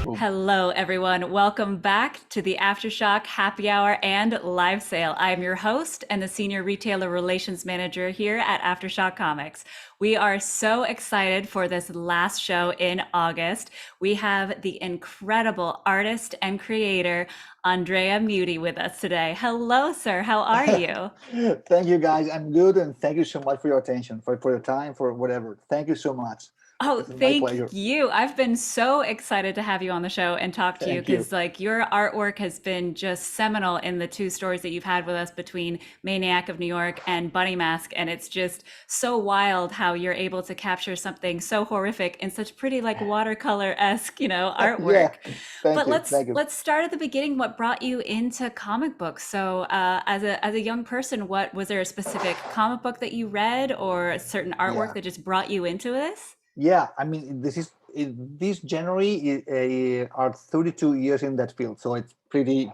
Boom. Hello, everyone. Welcome back to the AfterShock Happy Hour and Live Sale. I'm your host and the Senior Retailer Relations Manager here at AfterShock Comics. We are so excited for this last show in August. We have the incredible artist and creator, Andrea Mutti, with us today. Hello, sir. How are you? Thank you, guys. I'm good, and thank you so much for your attention, for your time, for whatever. Thank you so much. Oh, It's my thank pleasure. you. I've been so excited to have you on the show and talk to you Thank you. because, like, your artwork has been just seminal in the two stories that you've had with us between Maniac of New York and Bunny Mask. And it's just so wild how you're able to capture something so horrific in such pretty, like, watercolor-esque, artwork. Yeah, thank But you. let's Thank you. let's start at the beginning. What brought you into comic books? So, as a young person, what was there a specific comic book that you read or a certain artwork Yeah, that just brought you into this? yeah. I mean, this January are 32 years in that field, so it's pretty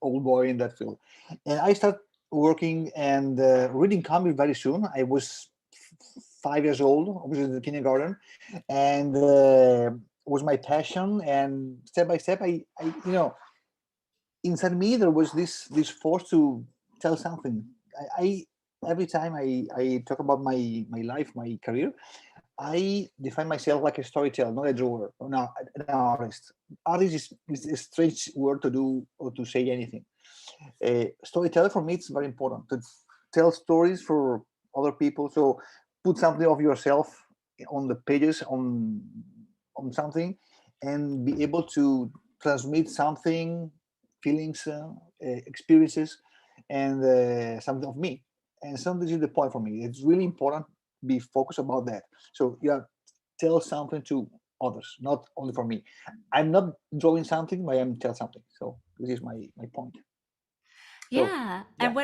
old boy in that field. And I started working and reading comics very soon. I was 5 years old, obviously in the kindergarten, and was my passion. And step by step, inside me there was this force to tell something. I every time I talk about my life, my career, I define myself like a storyteller, not a drawer, or not an artist. Artist is a strange word to do or to say anything. Storyteller for me it's very important to tell stories for other people. So put something of yourself on the pages on something, and be able to transmit something, feelings, experiences, and something of me. And so this is the point for me. It's really important to be focused about that. So yeah, tell something to others, not only for me. I'm not drawing something, but I'm tell something. So this is my point. So Yeah. yeah, And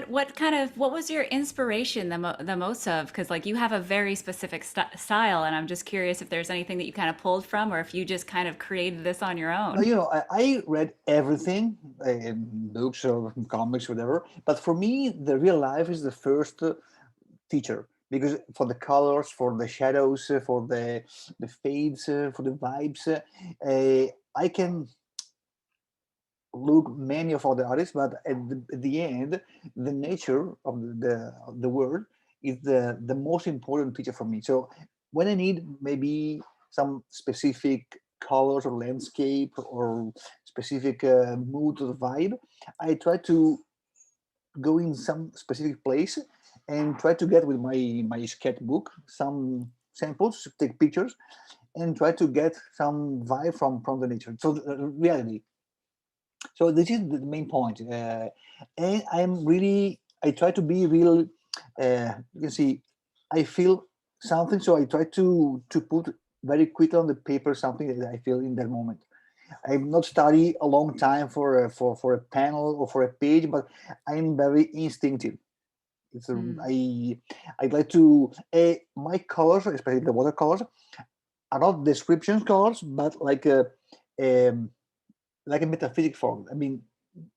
what was your inspiration the most of? Because like you have a very specific style, and I'm just curious if there's anything that you kind of pulled from, or if you just kind of created this on your now own. I read everything in books or comics, whatever. But for me, the real life is the first teacher, because for the colors, for the shadows, for the fades, for the vibes, I can look many of other artists, but at the end, the nature of the word is the most important teacher for me. So when I need maybe some specific colors or landscape or specific mood or vibe, I try to go in some specific place and try to get with my sketchbook some samples, take pictures, and try to get some vibe from the nature. So reality, so this is the main point, and I try to be real. You can see I feel something, so I try to put very quickly on the paper something that I feel in that moment. I've not studied a long time for a panel or for a page, but I'm very instinctive. it's a, Mm. i I like to my colors, especially the watercolors, are not description colors, but um, like a metaphysic form. I mean,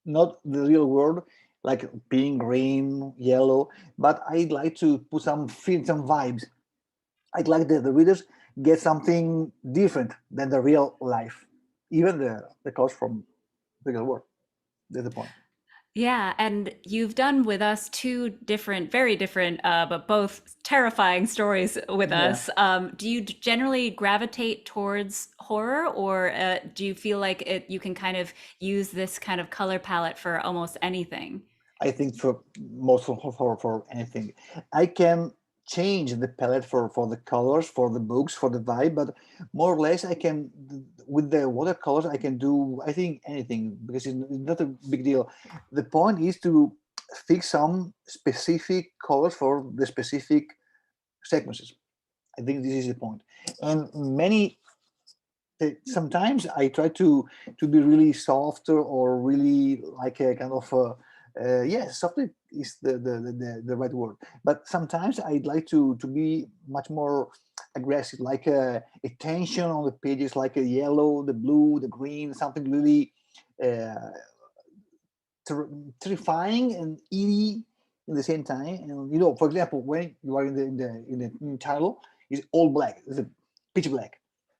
not the real world, like pink, green, yellow, but I'd like to put some feel, some vibes. I'd like the readers get something different than the real life, even the colors from the real world. That's the point. Yeah, and you've done with us two different, very different, but both terrifying stories with Yeah. us. Do you generally gravitate towards horror, or do you feel like you can kind of use this kind of color palette for almost anything? I think for most for anything, I can change the palette for the colors, for the books, for the vibe, but more or less I can with the watercolors I can do I think anything because it's not a big deal. The point is to fix some specific colors for the specific sequences. I think this is the point. And sometimes I try to be really soft or really like a kind of yes, soft is the right word. But sometimes I'd like to be much more aggressive, like a tension on the pages, like a yellow, the blue, the green, something really uh, ter- terrifying and eerie in the same time. And for example, when you are in the title, it's all black, it's a pitch black,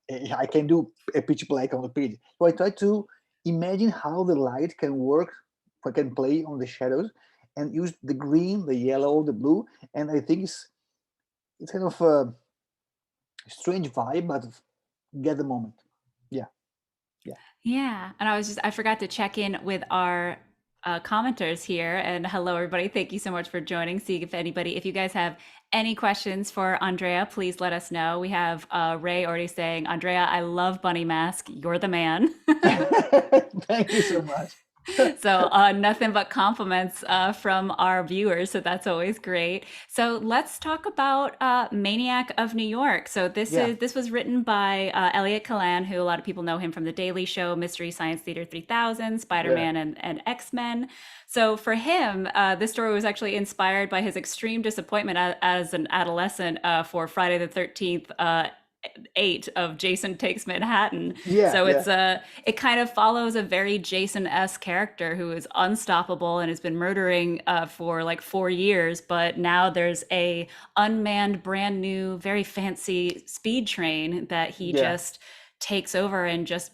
I can do a pitch black on the page. So I try to imagine how the light can work, if I can play on the shadows, and use the green, the yellow, the blue, and I think it's kind of a strange vibe, but get the moment. Yeah, yeah, Yeah. And I forgot to check in with our commenters here. And hello, everybody. Thank you so much for joining. See if you guys have any questions for Andrea, please let us know. We have Ray already saying, Andrea, I love Bunny Mask. You're the man. thank you so much. So nothing but compliments from our viewers. So that's always great. So let's talk about Maniac of New York. So Yeah, this was written by Elliot Kalan, who a lot of people know him from The Daily Show, Mystery Science Theater 3000, yeah, Spider-Man, and X-Men. So for him, this story was actually inspired by his extreme disappointment as an adolescent for Friday the 13th. 8 of Jason Takes Manhattan. yeah, So yeah, it kind of follows a very Jason-esque character who is unstoppable and has been murdering for like 4 years, but now there's a unmanned, brand new, very fancy speed train that he yeah. just takes over and just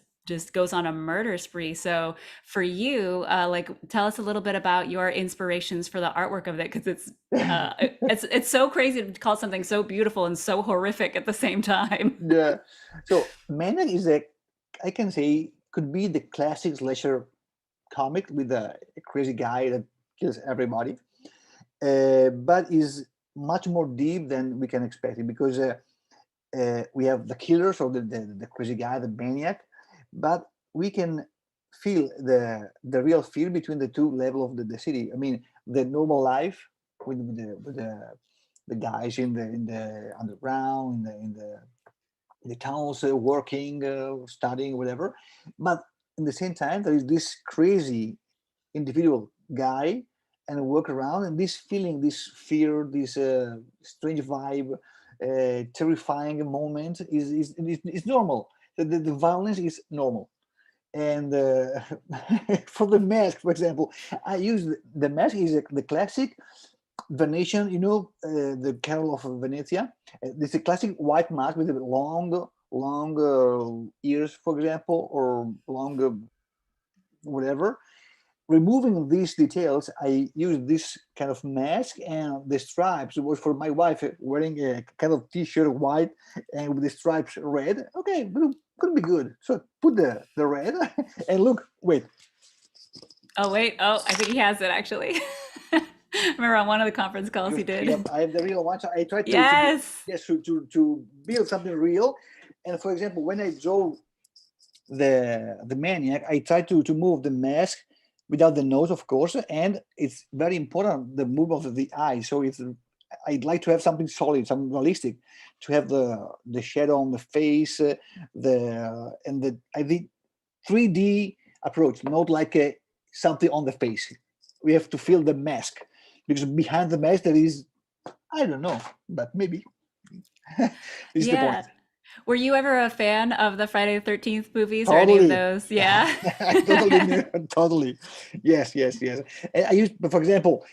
goes on a murder spree. So for you, like tell us a little bit about your inspirations for the artwork of it, because it's so crazy to call something so beautiful and so horrific at the same time. Yeah. So Maniac is I can say, could be the classic slasher comic with a crazy guy that kills everybody, but is much more deep than we can expect it, because we have the killers, or the crazy guy, the maniac, but we can feel the real fear between the two level of the city. I mean, the normal life with the guys in the underground, in the towns, working, studying, whatever. But in the same time, there is this crazy individual guy and work around, and this feeling, this fear, this strange vibe, terrifying moment is normal. The violence is normal. And for the mask, for example, I use the mask is the classic Venetian, the Carol of Venezia. It's a classic white mask with a long ears, for example, or longer whatever. Removing these details, I use this kind of mask, and the stripes was for my wife, wearing a kind of t-shirt white and with the stripes red. Okay, could be good. So put the red and look. Wait, Oh wait, oh I think he has it actually. Remember on one of the conference calls he yep, did. I have the real one. So I try to Yes. yes, to build something real. And for example, when I draw the maniac, I try to move the mask without the nose, of course, and it's very important the movement of the eye. So I'd like to have something solid, something realistic, to have the shadow on the face, the I think 3D approach, not like something on the face. We have to feel the mask, because behind the mask there is, I don't know, but maybe this is the point. Yeah. Were you ever a fan of the Friday the 13th movies or any of Totally. those? Yeah. Totally, totally. Yes, yes, yes. And I used, for example,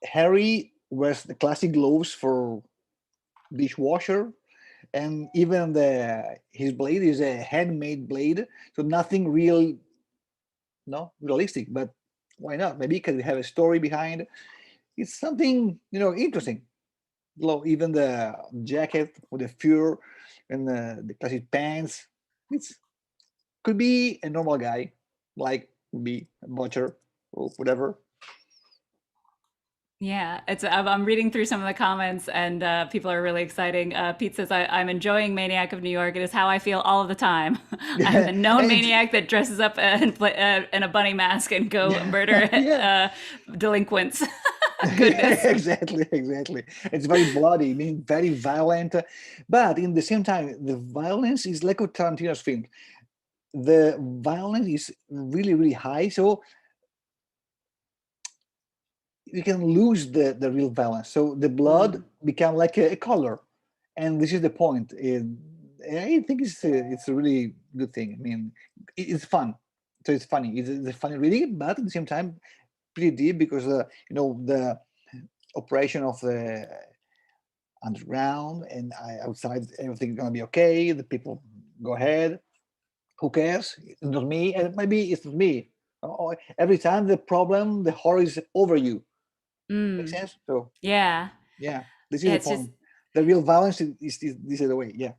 Harry wears the classic gloves for dishwasher, and even the his blade is a handmade blade, so nothing real, no, realistic. But why not? Maybe because we have a story behind. It's something interesting. Even the jacket with the fur and the classic pants. It's could be a normal guy, like be a butcher or whatever. Yeah, I'm reading through some of the comments, and people are really exciting. Pete says, I'm enjoying Maniac of New York. It is how I feel all of the time. I'm Yeah, the known and maniac that dresses up in a bunny mask and go yeah, murder yeah, delinquents. Goodness. exactly, exactly. It's very bloody, I mean, very violent, but in the same time, the violence is like a Tarantino's film. The violence is really, really high, so you can lose the real violence. So the blood Mm. become like a color, and this is the point. I think it's a really good thing. I mean, it's fun, so it's funny. It's a funny reading, but at the same time, pretty deep, because the operation of the underground, and outside everything's gonna be okay. The people go ahead. Who cares? It's not me, and maybe it's not me. Every time the problem, the horror is over you. Makes Mm, sense? So yeah. yeah, this is Yeah, the it's just point. The real violence is this is the way. Yeah,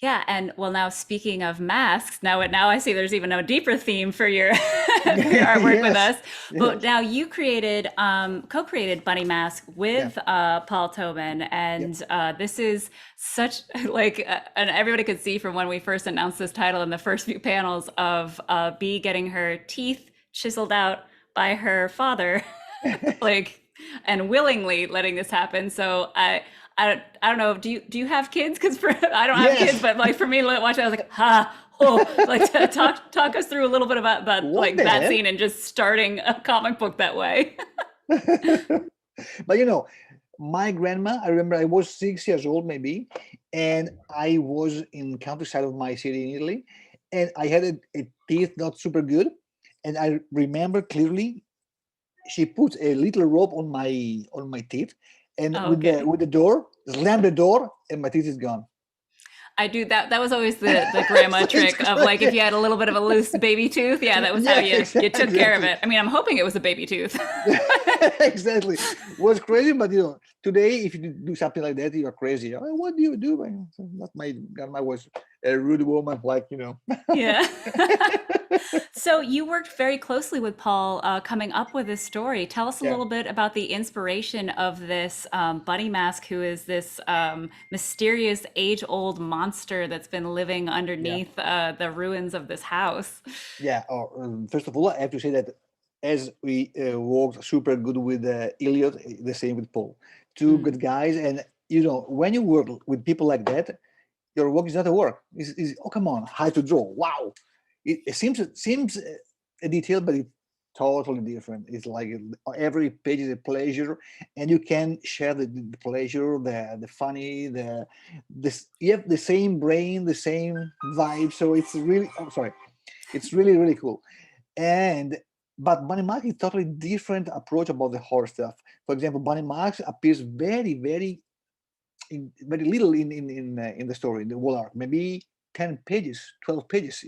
yeah, and well, now speaking of masks, now I see there's even a deeper theme for your for your artwork with yes, us. But yes, now you created co-created Bunny Mask yeah, with Paul Tobin, yep, and this is such like and everybody could see from when we first announced this title in the first few panels of Bee getting her teeth chiseled out by her father, like and willingly letting this happen. So I don't know. Do you have kids? Because I don't have kids, yes. but like for me, watching, I was like, ha, oh, like talk us through a little bit about What like the that hell? scene and just starting a comic book that way. But my grandma, I remember I was 6 years old maybe, and I was in countryside of my city in Italy, and I had a teeth not super good, and I remember clearly she put a little rope on my teeth, and Oh, with okay. the door, slam the door, and my teeth is gone. I do that. That was always the grandma So it's trick of like if crazy. you had a little bit of a loose baby tooth, yeah, that was how Yeah, you took care of exactly. it. I mean, I'm hoping it was a baby tooth. Exactly. Was crazy, but today if you do something like that, you are crazy. Oh, what do you do? Man? So not my grandma was a rude woman, like. Yeah. So you worked very closely with Paul coming up with this story. Tell us a Yeah, little bit about the inspiration of this Bunny Mask, who is this mysterious age-old monster that's been living yeah, underneath the ruins of this house. yeah. First of all, I have to say that as we worked super good with Elliot, the same with Paul, two Mm. good guys, and when you work with people like that, your work is not a work. Oh, come on, how to draw? Wow, it seems a detail, but it's totally different. It's like every page is a pleasure, and you can share the pleasure, the funny, this. You have the same brain, the same vibe. So it's really, I'm sorry, it's really really cool. And but Bunny Max is totally different approach about the horror stuff. For example, Bunny Max appears very little in the story, in the whole arc, maybe 10 pages, 12 pages.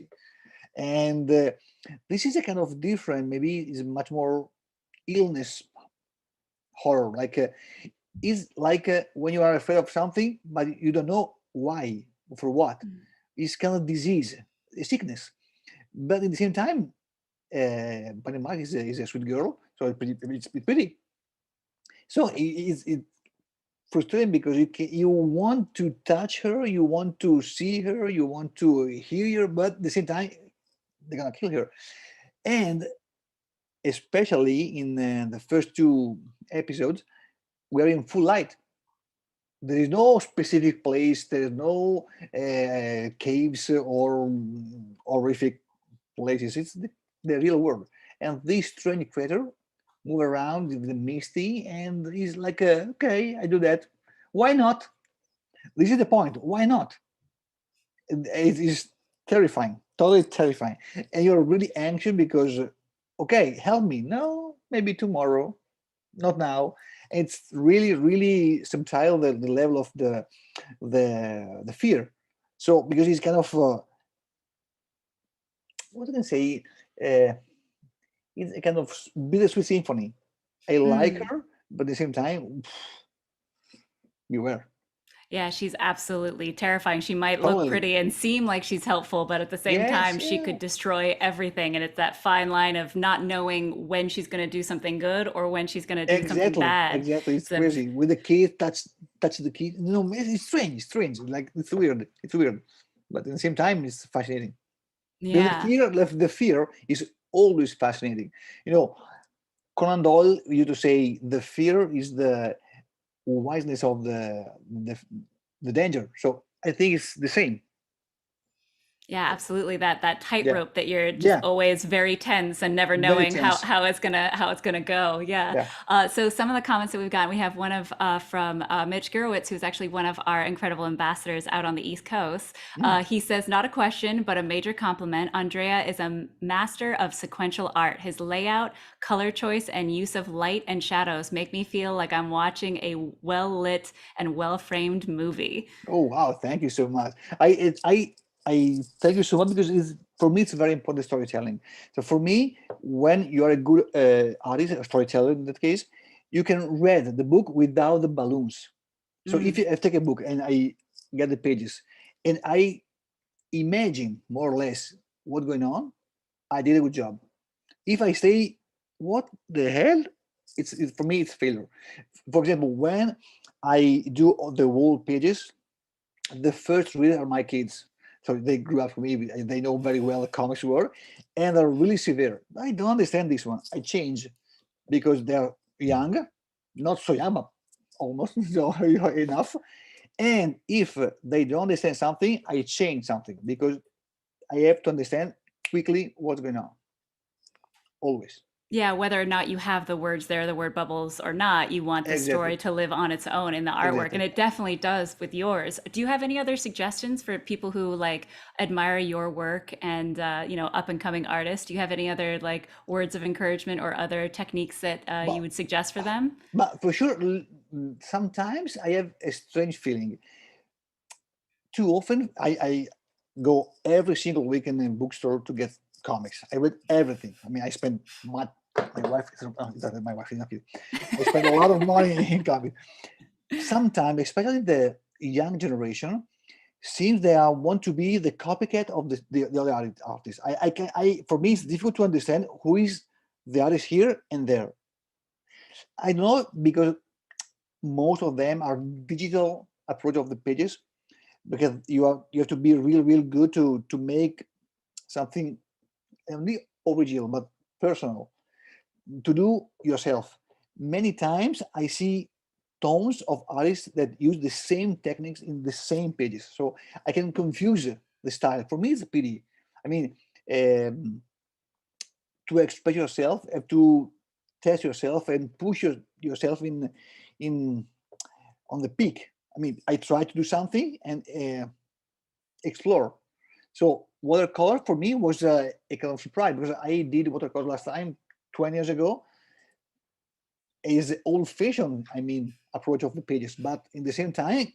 And this is a kind of different, maybe is much more illness horror. Like is like when you are afraid of something, but you don't know why, for what. It's kind of disease, a sickness. But at the same time, Bunny Mark is a sweet girl, so it's pretty. So it's frustrating because you want to touch her, you want to see her, you want to hear her, but at the same time they're gonna kill her. And especially in the first two episodes, we are in full light. There is no specific place. There is no caves or horrific places. It's the real world. And this strange creature move around in the misty, and he's like, okay, I do that. Why not? This is the point. Why not? It is terrifying, totally terrifying, and you're really anxious because, okay, help me. No, maybe tomorrow, not now. It's really, really subtle the level of the fear. So because it's kind of what can I say? Uh, it's a kind of bittersweet symphony. I like Mm. her, but at the same time, beware. Yeah, she's absolutely terrifying. She might look Totally. pretty and seem like she's helpful, but at the same Yes, time, she yeah. could destroy everything. And it's that fine line of not knowing when she's going to do something good or when she's going to do something Exactly, bad. exactly. It's So, crazy. With the kid, touch the kid. No, it's strange, strange. Like it's weird. It's weird. But at the same time, it's fascinating. Because yeah. the fear is always fascinating. You know, Conan Doyle used to say the fear is the wiseness of the danger. So I think it's the same. Yeah, absolutely. That Yeah, tightrope that you're just yeah, always very tense and never very knowing tense. how it's gonna go. Yeah. Yeah. So some of the comments that we've gotten, we have one of from Mitch Gurwitz, who's actually one of our incredible ambassadors out on the East Coast. Mm. He says, not a question, but a major compliment. Andrea is a master of sequential art. His layout, color choice, and use of light and shadows make me feel like I'm watching a well lit and well framed movie. Oh wow, thank you so much. I thank you so much because for me it's very important storytelling. So for me, when you are a good artist, a storyteller in that case, you can read the book without the balloons. So if Mm. you I take a book and I get the pages and I imagine more or less what's going on, I did a good job. If I say what the hell, it's for me it's failure. For example, when I do all the whole pages, the first reader are my kids. So they grew up with me. They know very well the comics world, and they're really severe. I don't understand this one. I change because they're young, not so young, but almost so enough. And if they don't understand something, I change something because I have to understand quickly what's going on. Always. Yeah, whether or not you have the words there, the word bubbles or not, you want the Exactly. story to live on its own in the artwork, and Exactly. it definitely does with yours. Do you have any other suggestions for people who like admire your work and up and coming artists? Do you have any other like words of encouragement or other techniques that you But would suggest for them? but for sure, sometimes I have a strange feeling. Too often, I go every single weekend in a bookstore to get comics. I read everything. I mean, I spend my wife. My wife is not here. I spend a lot of money in comics. Sometimes, especially the young generation, seems they are want to be the copycat of the other artists. I can I for me it's difficult to understand who is the artist here and there. I know because most of them are digital approach of the pages because you have to be real good to make something only original but personal to do yourself. Many times I see tons of artists that use the same techniques in the same pages, so I can confuse the style. For me, it's a pity. I mean, um, to express yourself, have to test yourself and push yourself in on the peak. I mean, I try to do something and explore. So watercolor for me was a kind of surprise because I did watercolor last time 20 years ago. Is old-fashioned, I mean, approach of the pages, but in the same time,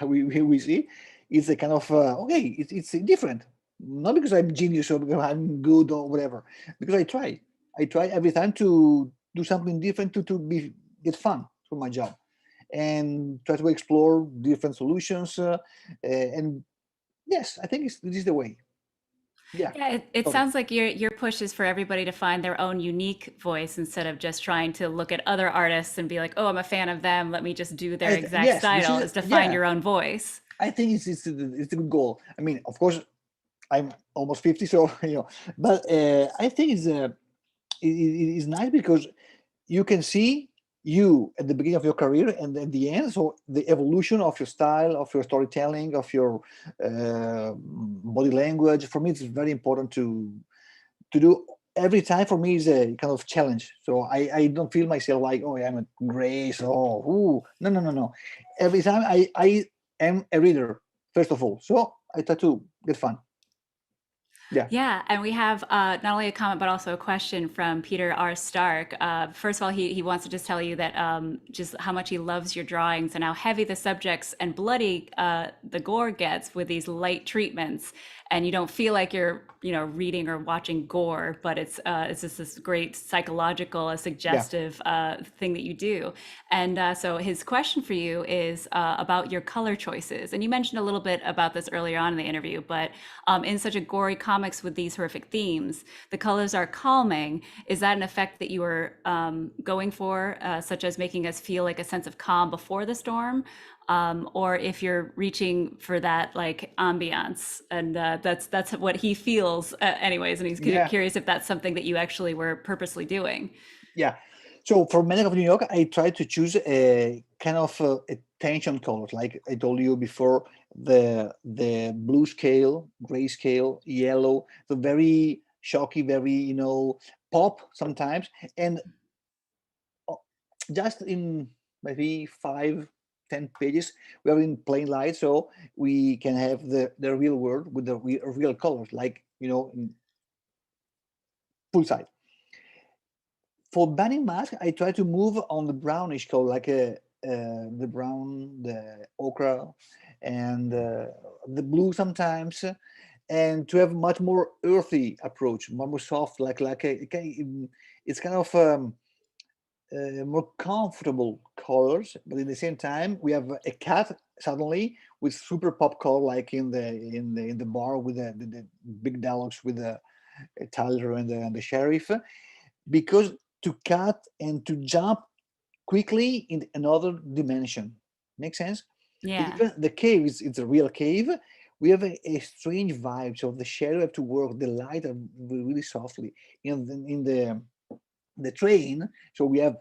we see it's a kind of okay, it's different. Not because I'm genius or because I'm good or whatever, because I try. I try every time to do something different to be get fun for my job and try to explore different solutions. And yes, I think this is the way. Yeah, Yeah, it totally. sounds like your push is for everybody to find their own unique voice instead of just trying to look at other artists and be like, oh, I'm a fan of them. Let me just do their exact Yes, this style. is Is to find yeah. your own voice. I think it's a good goal. I mean, of course, I'm almost 50, so but I think it's nice because you can see you at the beginning of your career and at the end. So the evolution of your style, of your storytelling, of your body language. For me, it's very important to do every time. For me, is a kind of challenge. So I don't feel myself like, oh, I'm a grace. Oh, ooh. No. Every time I am a reader first of all. So I try to get fun. Yeah. Yeah, and we have not only a comment but also a question from Peter R. Stark. First of all, he wants to just tell you that just how much he loves your drawings and how heavy the subjects and bloody the gore gets with these light treatments, and you don't feel like you're reading or watching gore, but it's just this great psychological, a Yeah. suggestive thing that you do. And so his question for you is about your color choices, and you mentioned a little bit about this earlier on in the interview, but in such a gory comics with these horrific themes, the colors are calming. Is that an effect that you were going for, such as making us feel like a sense of calm before the storm? Or if you're reaching for that like ambiance, and that's what he feels, anyways, and he's Yeah. curious if that's something that you actually were purposely doing. Yeah. So for Manic of New York, I tried to choose a kind of a tension colors, like I told you before, the blue scale, gray scale, yellow, the very shocky, very pop sometimes, and uh, just in maybe 5, 10 pages, we are in plain light, so we can have the real world with the real colors, like in full sight. For banning mask, I try to move on the brownish color, like the brown, the ochre, and the blue sometimes, and to have much more earthy approach, much more soft, like it's kind of more comfortable colors, but at the same time we have a cat suddenly with super pop color, like in the bar with the big dialogues with the Tyler and the sheriff, because to cut and to jump quickly in another dimension. Make sense? Yeah. Even the cave is it's a real cave. We have a strange vibe. So the shadow have to work, the light are really softly. In the train, so we have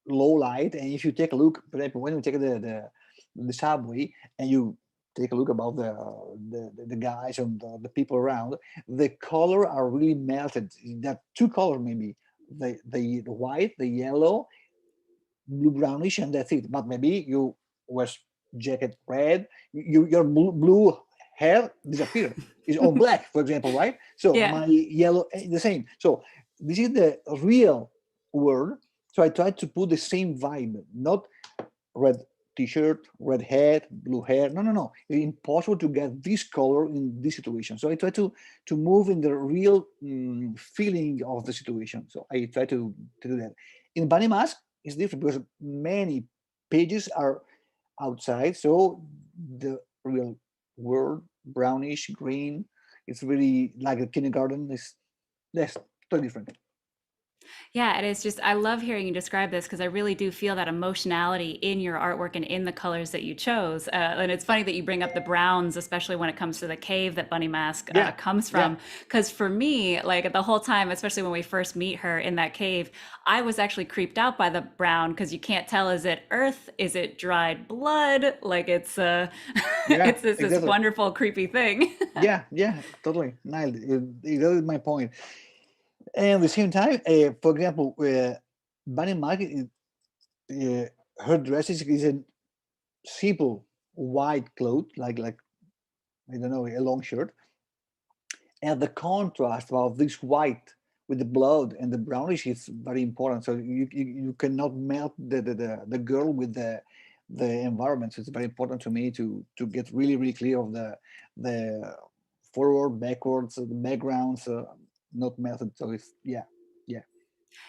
low light, and if you take a look, for example, when you take the subway and you take a look about the guys and the people around, the color are really melted. That two colors maybe the white, the yellow, blue brownish, and that's it. But maybe you wear jacket red, your blue hair disappear. It's all black, for example, right? So Yeah. my yellow the same. So this is the real world. So I try to put the same vibe, not red t-shirt, red hat, blue hair. No, no, no. It's impossible to get this color in this situation. So I try to move in the real feeling of the situation. So I try to do that. In Bunny Mask, it's different because many pages are outside. So the real world, brownish, green, it's really like a kindergarten. It's that's totally different. Yeah, and it's just, I love hearing you describe this because I really do feel that emotionality in your artwork and in the colors that you chose. And it's funny that you bring up the browns, especially when it comes to the cave that Bunny Mask Yeah, comes yeah, from. Because for me, like the whole time, especially when we first meet her in that cave, I was actually creeped out by the brown because you can't tell, is it earth? Is it dried blood? Like it's yeah, it's this exactly. wonderful, creepy thing. Yeah, yeah, totally. Nailed it. That is my point. And at the same time, for example, Bunny Market, her dress is a simple white cloth, like I don't know, a long shirt, and the contrast of this white with the blood and the brownish is very important. So you cannot melt the girl with the environment. So it's very important to me to get really clear of the forward, backwards, the backgrounds, not melted. So it's yeah, yeah,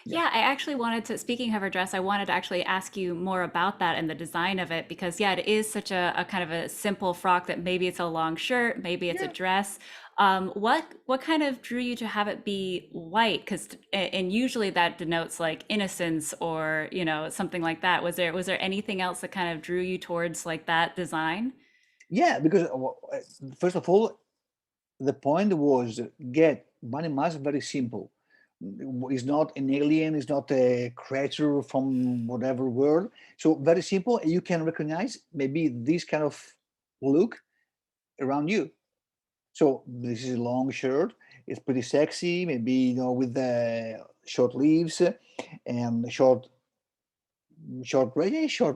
Yeah, I actually wanted to, speaking of her dress, I wanted to actually ask you more about that and the design of it because, yeah, it is such a kind of a simple frock that maybe it's a long shirt, maybe it's a yeah. dress. What kind of drew you to have it be white? Because and usually that denotes like innocence or something like that. Was there anything else that kind of drew you towards like that design? Yeah, because first of all, the point was get Bunny Mask very simple. It's not an alien, it's not a creature from whatever world. So very simple. You can recognize maybe this kind of look around you. So this is a long shirt. It's pretty sexy. Maybe with the short sleeves and short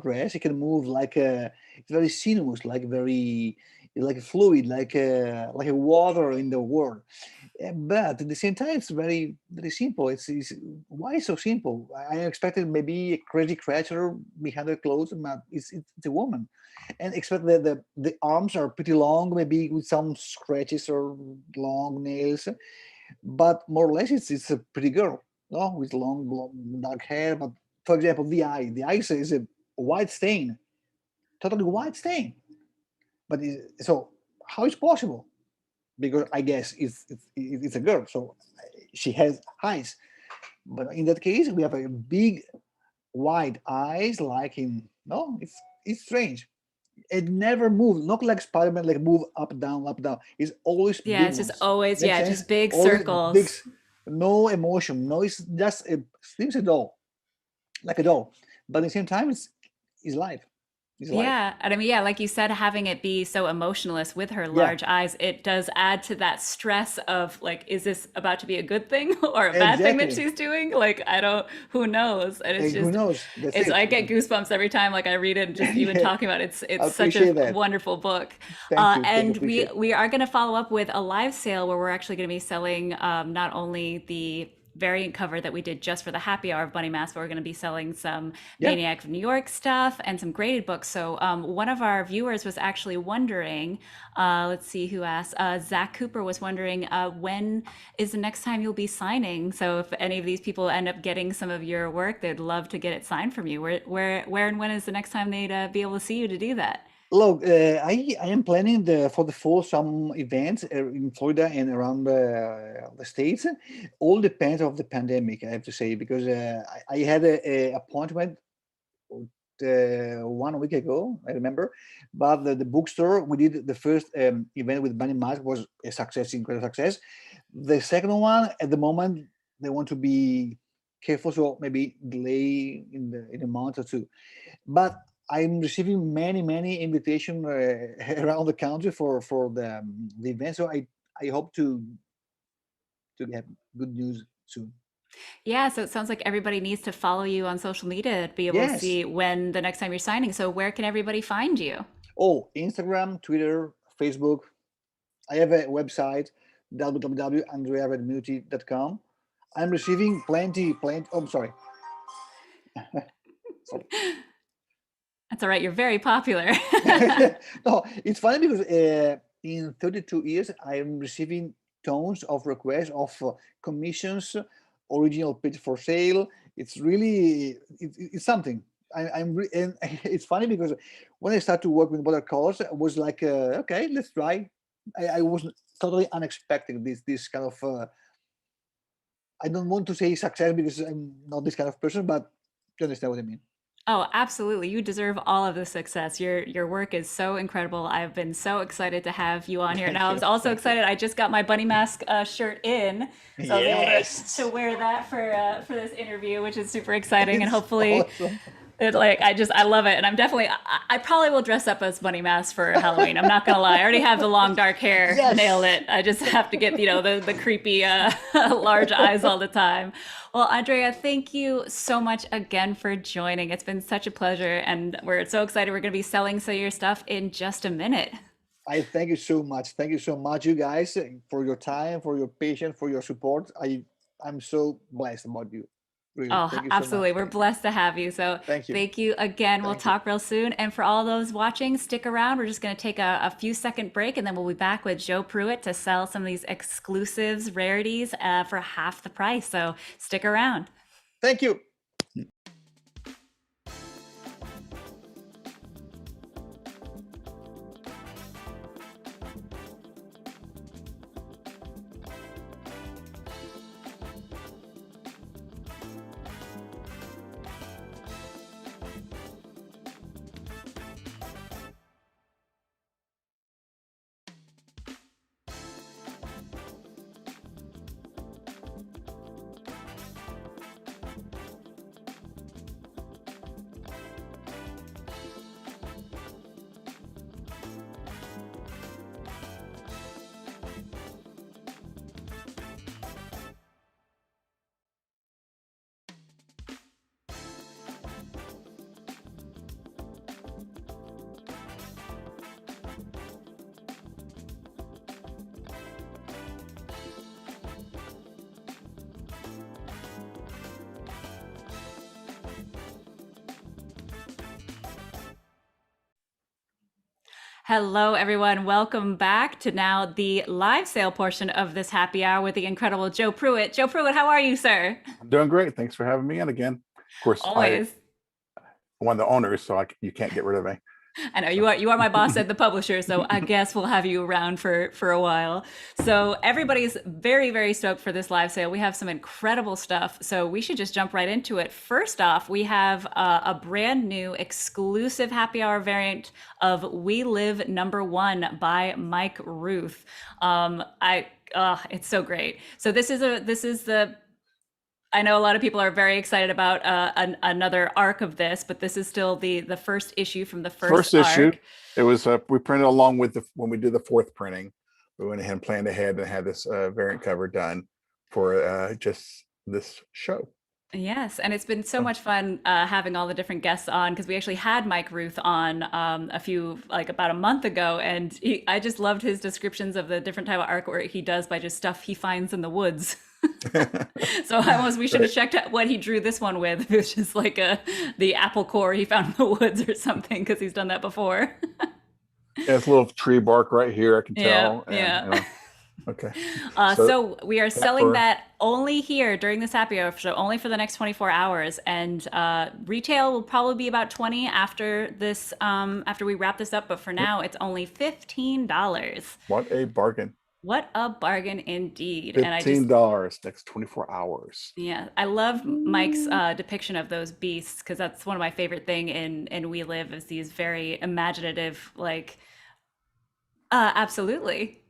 dress. It can move like a it's very sinuous, like very like a fluid, like a water in the world. But at the same time, it's very simple. It's why so simple? I expected maybe a crazy creature behind the clothes, but it's a woman, and expect that the arms are pretty long, maybe with some scratches or long nails, but more or less it's a pretty girl, no, with long blonde, dark hair. But for example, the eye is a white stain, totally white stain. But so how is possible? Because I guess it's a girl, so she has eyes. But in that case, we have a big wide eyes, like in no, it's strange. It never moves, not like Spider-Man, like move up down up down. It's always Yeah, big it's just ones. always, Makes yeah, sense. just big Always big, circles. no emotion. No, it's just a seems a doll, like a doll. But at the same time, it's life. It's life. Yeah, and I mean, yeah, like you said, having it be so emotionless with her Yeah, large eyes, it does add to that stress of like, is this about to be a good thing or a bad thing that exactly. she's doing? Like, I don't, who knows? And it's And who just, knows? That's it's, it. I get goosebumps every time like I read it, and just even Yeah, talking about it, I it's such a appreciate that. wonderful book. Thank you. Thank you. And Appreciate. we are going to follow up with a live sale where we're actually going to be selling not only the variant cover that we did just for the happy hour of Bunny Mask, but we're going to be selling some Yeah. Maniac of New York stuff and some graded books. So one of our viewers was actually wondering, let's see who asked, Zach Cooper was wondering, when is the next time you'll be signing? So if any of these people end up getting some of your work, they'd love to get it signed from you. Where and when is the next time they'd be able to see you to do that? Look, I am planning for the fall some events in Florida and around the states. All depends of the pandemic, I have to say, because I had a appointment 1 week ago, I remember. But the bookstore, we did the first event with Bunny Mask was a success, incredible success. The second one, at the moment, they want to be careful, so maybe delay in a month or two. But I'm receiving many invitation around the country for the event. So I hope to get good news soon. Yeah, so it sounds like everybody needs to follow you on social media to be able to Yes. see when the next time you're signing. So where can everybody find you? Oh, Instagram, Twitter, Facebook. I have a website www.andreamewte.com. I'm receiving plenty. Oh, I'm sorry. Sorry. That's all right. You're very popular. No, it's funny because in 32 years, I'm receiving tons of requests of commissions, original pitch for sale. It's really it's something. And it's funny because when I started to work with watercolors, I was like, okay, let's try. I was totally unexpected this kind of. I don't want to say success because I'm not this kind of person, but you understand what I mean. Oh, absolutely. You deserve all of the success. Your work is so incredible. I've been so excited to have you on here. Thank Now, I you. was also Thank you. excited. I just got my bunny mask shirt in, so I was able to Yes. wear that for this interview, which is super exciting. And It's hopefully, awesome. it like I love it. And I'm definitely I probably will dress up as bunny mask for Halloween. I'm not gonna lie. I already have the long dark hair. Nailed Yes. it. I just have to get the creepy large eyes all the time. Well, Andrea, thank you so much again for joining. It's been such a pleasure, and we're so excited. We're going to be selling some of your stuff in just a minute. I thank you so much. Thank you so much, you guys, for your time, for your patience, for your support. I'm so blessed about you. Really. Oh, Thank you so absolutely. much. We're blessed to have you. So Thank you. thank you again. We'll Thank you. talk real soon. And for all those watching, stick around. We're just going to take a few second break, and then we'll be back with Joe Pruett to sell some of these exclusives, rarities for half the price. So stick around. Thank you. Hello, everyone. Welcome back to now the live sale portion of this happy hour with the incredible Joe Pruett. Joe Pruett, how are you, sir? I'm doing great. Thanks for having me in again. Of course, I'm Always. one of the owners, so you can't get rid of me. I know So you are my boss at the publisher, so I guess we'll have you around for a while. So everybody's very stoked for this live sale. We have some incredible stuff, so we should just jump right into it. First off, we have a brand new exclusive happy hour variant of "We Live Number One" by Mike Ruth. It's so great. So this is the I know a lot of people are very excited about another arc of this, but this is still the first issue from the first issue. arc. It was we printed along with when we did the fourth printing. We went ahead and planned ahead and had this variant cover done for just this show. Yes, and it's been so much fun having all the different guests on, because we actually had Mike Ruth on about a month ago, and I just loved his descriptions of the different type of artwork he does by just stuff he finds in the woods. So we should have checked out what he drew this one with. It was just like the apple core he found in the woods or something, because he's done that before. Yeah, it's a little tree bark right here, I can tell. Yeah. And, okay. So we are selling that only here during this happy hour show, only for the next 24 hours. And retail will probably be about 20 after this, after we wrap this up. But for now, it's only $15. What a bargain. What a bargain indeed. $15 next 24 hours. Yeah, I love Mike's depiction of those beasts, because that's one of my favorite thing in We Live, is these very imaginative, like, absolutely.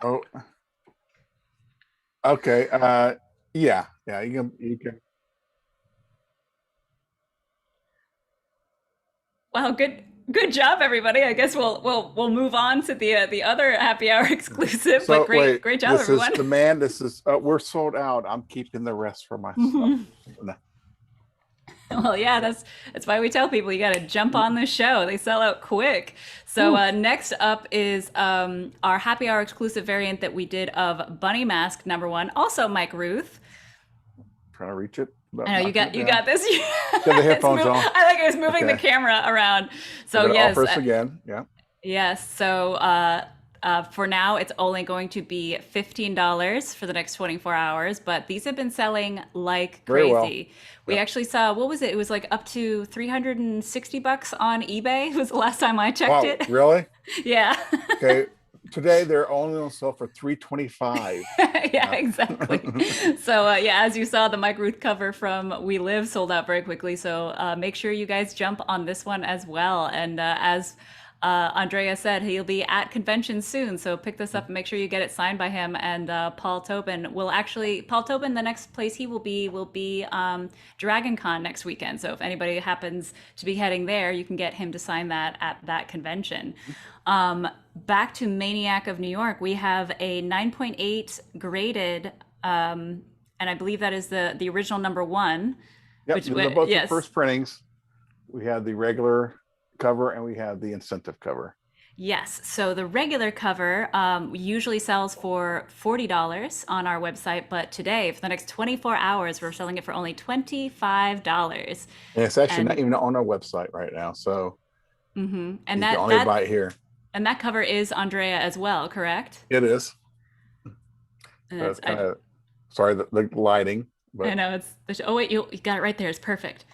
Oh, okay. Yeah, you can. Wow, good job, everybody. I guess we'll move on to the other happy hour exclusive. So, but great job, everyone. This is demand. This is we're sold out. I'm keeping the rest for myself. No. Well, yeah, that's why we tell people you got to jump on the show. They sell out quick. So next up is our happy hour exclusive variant that we did of Bunny Mask #1. Also Mike Ruth. Trying to reach it. I know you got this. Got the headphones on. I like I was moving the camera around. So yes, offer us again. Yeah. Yes. So for now, it's only going to be $15 for the next 24 hours. But these have been selling like crazy. Well. We actually saw, what was it? It was like up to $360 on eBay. It was the last time I checked it. Really? Yeah. Okay. Today they're only on sale for $325. Yeah, exactly. So as you saw, the Mike Ruth cover from We Live sold out very quickly. So make sure you guys jump on this one as well. And as Andrea said, he'll be at convention soon. So pick this up and make sure you get it signed by him. And Paul Tobin, the next place he will be Dragon Con next weekend. So if anybody happens to be heading there, you can get him to sign that at that convention. Back to Maniac of New York, we have a 9.8 graded, and I believe that is the original #1. Yep, they're both the first printings. We have the regular cover and we have the incentive cover. Yes, so the regular cover usually sells for $40 on our website, but today, for the next 24 hours, we're selling it for only $25. And it's actually not even on our website right now, so and you can only buy it here. And that cover is Andrea as well, correct? It is. That's kind of, sorry, the lighting. But. I know oh wait, you got it right there. It's perfect.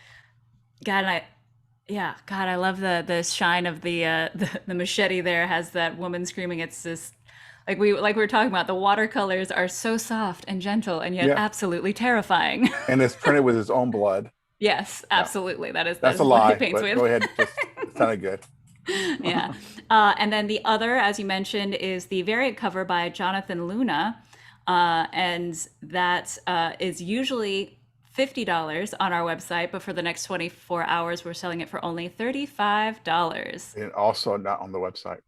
God, I love the shine of the machete. There has that woman screaming. It's just like we were talking about. The watercolors are so soft and gentle, and yet absolutely terrifying. And it's printed with his own blood. Yes, absolutely. Yeah. That's a lie. What he paints with. Go ahead. It's kind of good. Yeah. And then the other, as you mentioned, is the variant cover by Jonathan Luna. And that is usually $50 on our website, but for the next 24 hours, we're selling it for only $35. And also not on the website.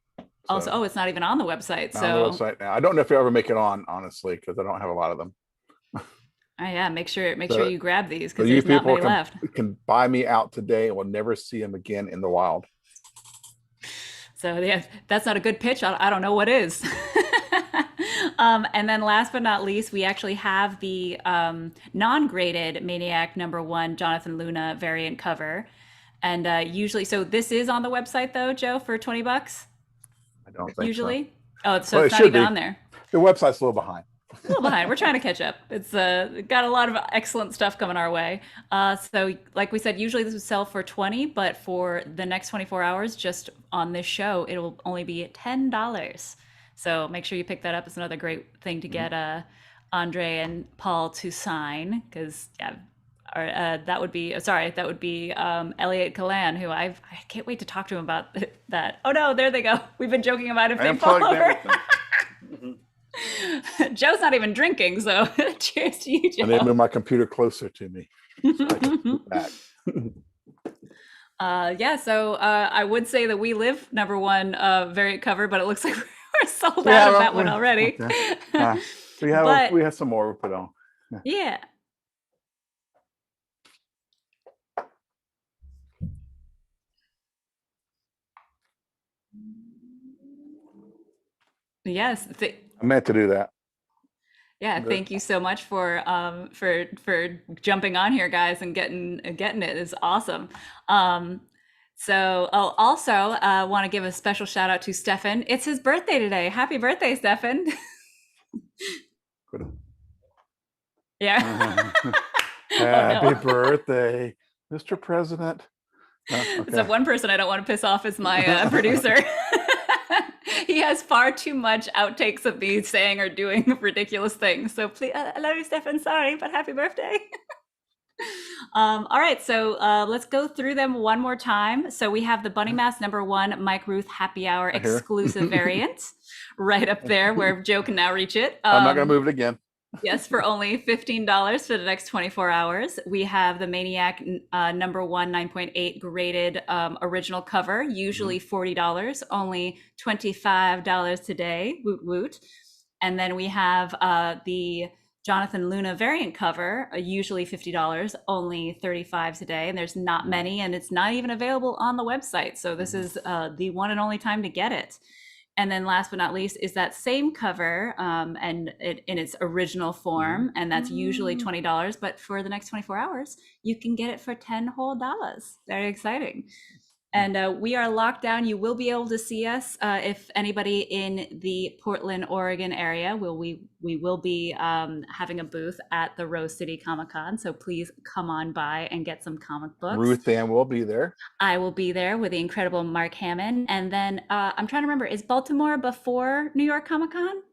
So, it's not even on the website. Not on the website now. I don't know if you'll ever make it on, honestly, because I don't have a lot of them. Yeah, make sure you grab these, because there's not many left. Can buy me out today and we'll never see them again in the wild. So yeah, that's not a good pitch. I don't know what is. And then last but not least, we actually have the non-graded Maniac #1 Jonathan Luna variant cover. And usually, so this is on the website though, Joe, for $20? I don't think usually? So. Oh, so it's not even on there. The website's a little behind. A little behind. We're trying to catch up. It's got a lot of excellent stuff coming our way. So like we said, usually this would sell for $20, but for the next 24 hours, just on this show, it'll only be $10. So make sure you pick that up. It's another great thing to get Andre and Paul to sign, because that would be Elliot Kalan, who I can't wait to talk to him about that. Oh no, there they go. We've been joking about if they fall over. Joe's not even drinking, so cheers to you, Joe. I need to move my computer closer to me. So I can move back. Yeah, so I would say that We Live #1 variant cover, but it looks like we're sold Yeah, out of well, that one already. okay. We have some more we put on. Yeah. Yes. I meant to do that. Yeah, Good. thank you so much for jumping on here, guys, and getting it. It's awesome. So also want to give a special shout out to Stefan. It's his birthday today. Happy birthday, Stefan. Good. Yeah. Happy birthday, Mr. President. Okay. So one person I don't want to piss off is my producer. He has far too much outtakes of me saying or doing ridiculous things. So please, I love you, Stefan. Sorry, but happy birthday. All right, so let's go through them one more time. So we have the Bunny Mask #1 Mike Ruth Happy Hour exclusive variant right up there where Joe can now reach it. I'm not going to move it again. Yes, for only $15 for the next 24 hours. We have the Maniac #1 9.8 graded original cover, usually $40, only $25 today. Woot woot. And then we have the Jonathan Luna variant cover, usually $50, only $35 today. And there's not many, and it's not even available on the website. So this is the one and only time to get it. And then last but not least is that same cover and in its original form, and that's usually $20, but for the next 24 hours, you can get it for $10 whole. Very exciting. And we are locked down. You will be able to see us if anybody in the Portland, Oregon area. We will be having a booth at the Rose City Comic Con. So please come on by and get some comic books. RuthAnn will be there. I will be there with the incredible Mark Hammond. And then I'm trying to remember, is Baltimore before New York Comic Con?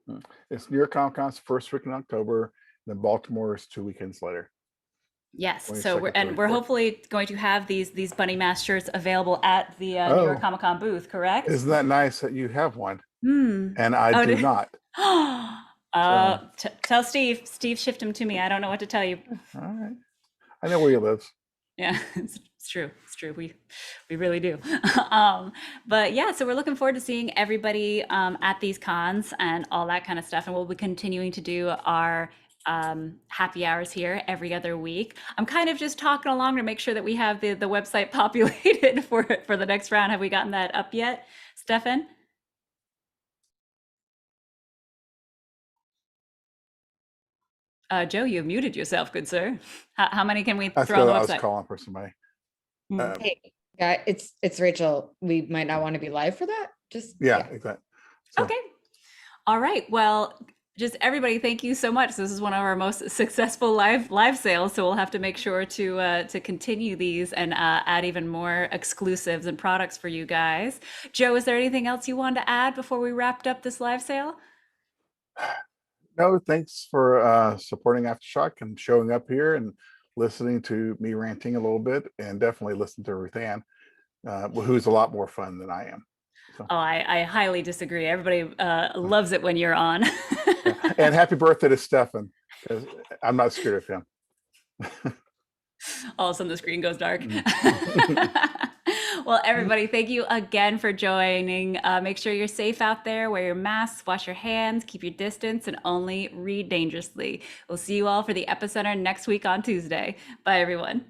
It's New York Comic Con's first week in October. Then Baltimore is 2 weekends later. Yes, so we're hopefully going to have these Bunny Mask shirts available at the New York Comic Con booth, correct? Isn't that nice that you have one? And I do not. Tell Steve. Steve shipped them to me. I don't know what to tell you. All right. I know where he lives. Yeah, it's true. It's true. We really do. But yeah, so we're looking forward to seeing everybody at these cons and all that kind of stuff. And we'll be continuing to do our happy hours here every other week. I'm kind of just talking along to make sure that we have the website populated for the next round. Have we gotten that up yet, Stefan? Joe, you have muted yourself, good sir. How many can we throw on the website? I was calling for somebody. Hey, guy, it's Rachel. We might not want to be live for that. Yeah. Exactly. So. Okay. All right. Well, just everybody, thank you so much. This is one of our most successful live sales, so we'll have to make sure to continue these and add even more exclusives and products for you guys. Joe, is there anything else you wanted to add before we wrapped up this live sale? No, thanks for supporting AfterShock and showing up here and listening to me ranting a little bit, and definitely listen to RuthAnn, who's a lot more fun than I am. So. Oh, I highly disagree. Everybody loves it when you're on. And happy birthday to Stefan, because I'm not scared of him. All of a sudden the screen goes dark. Well, everybody, thank you again for joining. Make sure you're safe out there, wear your masks, wash your hands, keep your distance, and only read dangerously. We'll see you all for the Epicenter next week on Tuesday. Bye, everyone.